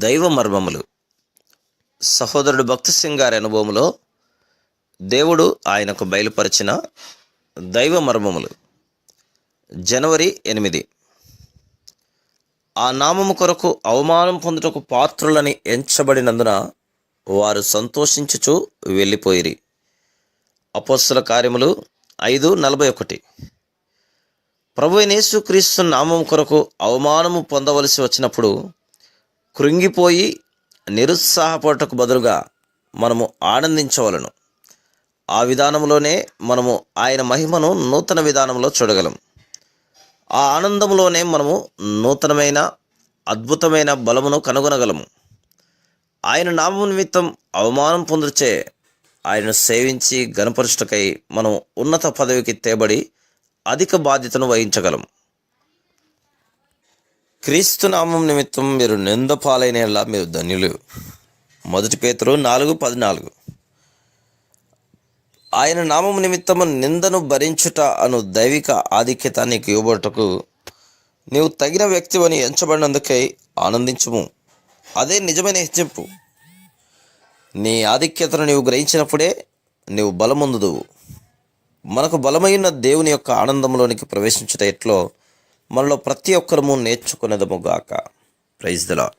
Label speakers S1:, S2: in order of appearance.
S1: దైవ మర్మములు. సహోదరుడు భక్తి సింగ్ గారి అనుభవంలో దేవుడు ఆయనకు బయలుపరిచిన దైవ మర్మములు. జనవరి 8. ఆ నామము కొరకు అవమానం పొందుటకు పాత్రులని ఎంచబడినందున వారు సంతోషించుచు వెళ్ళిపోయిరి. అపోస్తల కార్యములు 5:41. ప్రభువైన యేసుక్రీస్తు నామం కొరకు అవమానము పొందవలసి వచ్చినప్పుడు కృంగిపోయి నిరుత్సాహపడటకు బదులుగా మనము ఆనందించవలను. ఆ విధానంలోనే మనము ఆయన మహిమను నూతన విధానంలో చూడగలం. ఆ ఆనందంలోనే మనము నూతనమైన అద్భుతమైన బలమును కనుగొనగలము. ఆయన నామము నిమిత్తం అవమానం పొందుచే ఆయనను సేవించి గణపరుచుటకై మనం ఉన్నత పదవికి తేబడి అధిక బాధ్యతను వహించగలం. క్రీస్తు నామం నిమిత్తం మీరు నింద పాలైనలా మీరు ధన్యులు. 1 పేతురు 4:14. ఆయన నామం నిమిత్తము నిందను భరించుట అను దైవిక ఆధిక్యత నీకు ఇవ్వబడుటకు నీవు తగిన వ్యక్తివని ఎంచబడినందుకై ఆనందించుము. అదే నిజమైన హెచ్చింపు. నీ ఆధిక్యతను నీవు గ్రహించినప్పుడే నీవు బలమొందుదువు. మనకు బలమైన దేవుని యొక్క ఆనందంలోనికి ప్రవేశించుట ఎట్లో మనలో ప్రతి ఒక్కరము నేర్చుకునేదముగాక. Praise the lord.